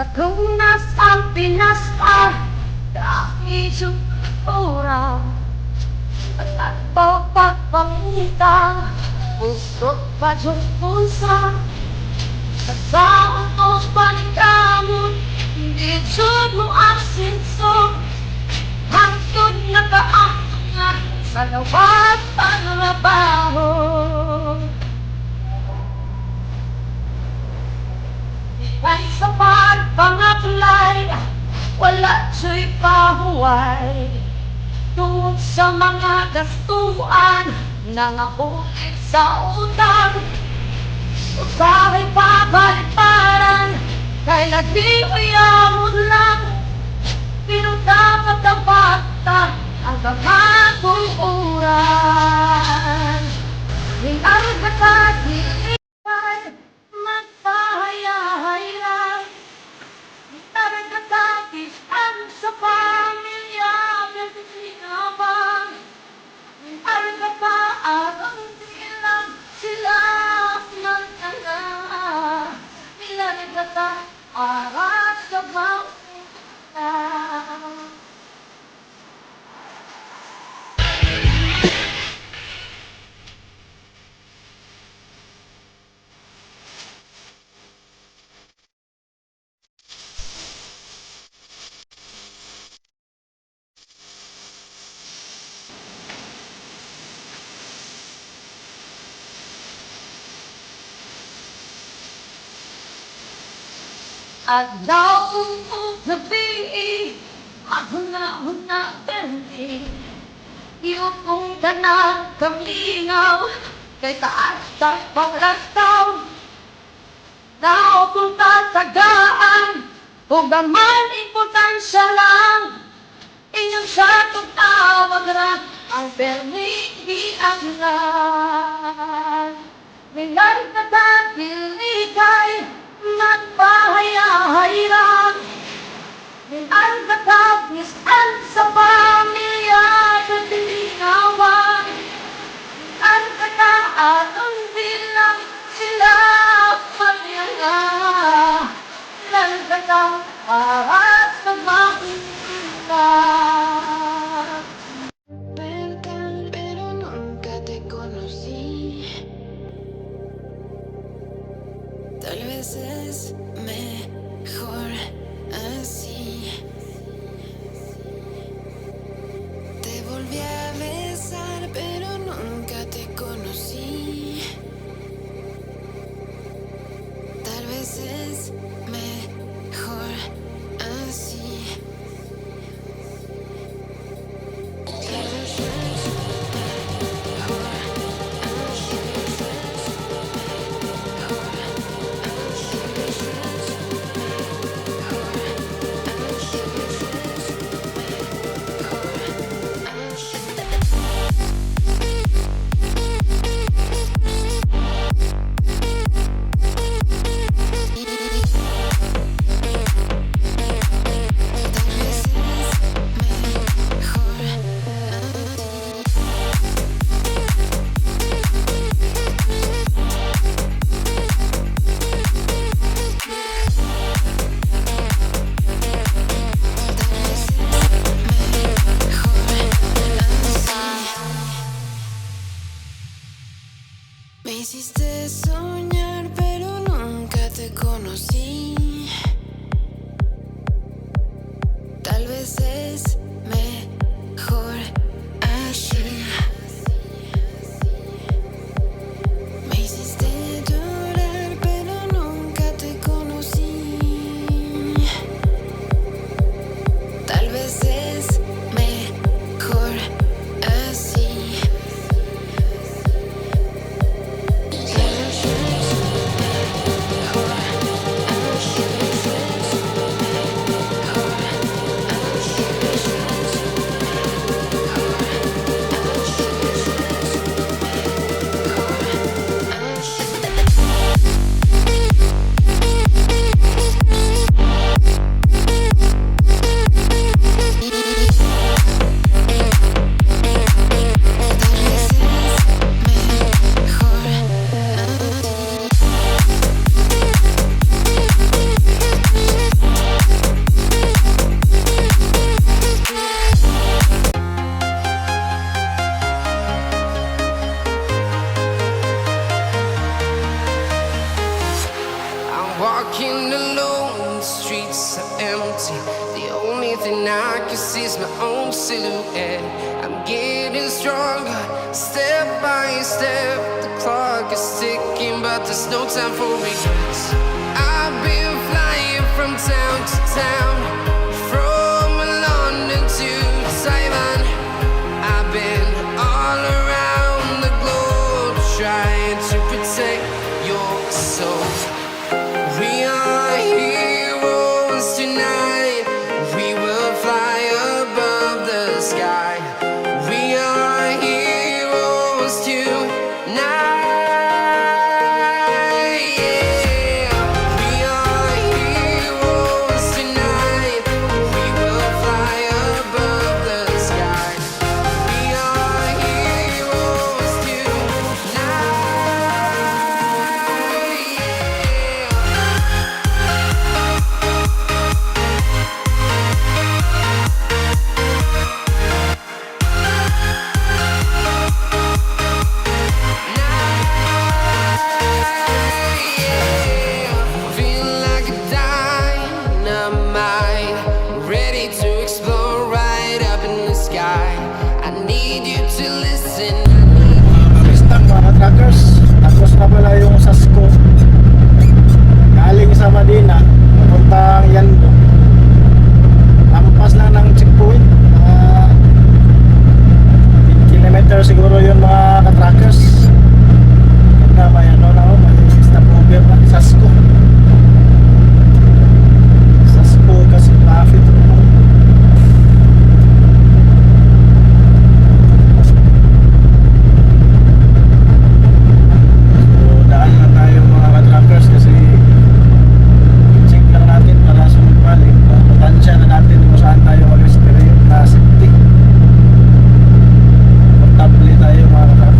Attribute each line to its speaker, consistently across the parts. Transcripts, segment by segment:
Speaker 1: Natunas ang Pinas dahil sumura at pagpapangita puso't pasyong-pusa sa utos pagkamot dito mo asinso hangtod na kaangat sa lawat panrabaho. Ay sa pagpangaplay, wala siya'y pahuway tungkol sa mga gastuan nangabukit sa utang. Usahay pabaliparan, kay nagdiuyamon lang pinudapat ang bata ang kamatuuran. Ang katagilipan magpahayahayran, taragatatis ang sa pamilya pinagsinabang. Ang kapaarang silang sila ng tanga nila nagkata para sa bangka. At daong gabi, huna-huna ganti, iyong tanan kamingaw, kay taas paglastaw, naupunta tagaan, kung gaman importansya lang, inyong sa tawag ra, ang permiti ang lang. Milang katagiligay, nagpahayahayran, ang katagisan sa pamilya katingawan, ang kataatong bilang sila panyanga, ang katang para sa makita.
Speaker 2: Perdón, pero nunca te conocí. Tal vez es mejor así. Te volví a besar, pero nunca te conocí. Tal vez es mejor así. Tal vez es mejor así. Me hiciste soñar, pero nunca te conocí. Tal vez es mejor así. Me hiciste llorar, pero nunca te conocí. Tal vez es mejor así. Tal vez es mejor así. chase my own silhouette. I'm getting stronger, step by step. The clock is ticking, but there's no time for regrets. I've been flying from town to town, from London to Taiwan. I've been all around the globe trying to protect your soul. We are heroes tonight. We will fly above the sky. We are heroes tonight. Yeah. We are heroes tonight. We will fly above the sky. We are heroes tonight. Feel like a dynamite, ready to explode right up in the sky. I need you to listen.
Speaker 3: Kamistang mga truckers, tapos na pala yung Sasko galing sa Madina papuntang Yando. Lampas lang ng checkpoint, 10 kilometer siguro yun mga ka-truckers. Ganda, may ano na oh, may stopover na Sasko kasi traffic mo. So, daan na tayo mga ka-truckers kasi check lang natin para sunod balik. Matansya na natin kung saan tayo alis pero yung safety. Komportable tayo mga ka-truckers.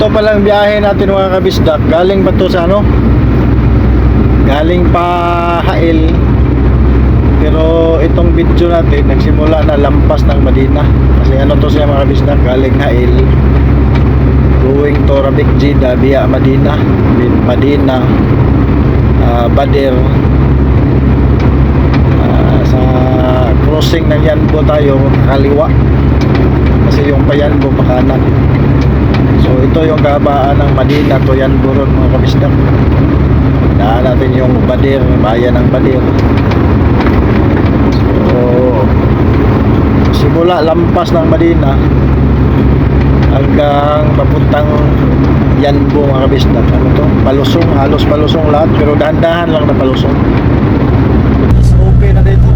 Speaker 3: palang biyahe natin mga kabisdak. Galing pa to sa ano? Galing pa Hail. Pero itong video natin nagsimula na lampas ng Madina. Kasi ano to siya mga kabisdak, galing Hail going to Rabic Jida via Madina, Madina, Badir. Sa crossing ng Yanbo tayo kaliwa kasi yung pa Yanbo pa kanan. So ito yung kahabaan ng Madina to Yanbo road mga kabisdak. Daan natin yung Badir, bayan ng Badir. So simula lampas ng Madina hanggang papuntang Yanbo mga kabisdak. Ano to? Palusong, halos palusong lahat pero dahan-dahan lang na palusong. Mas okay na dito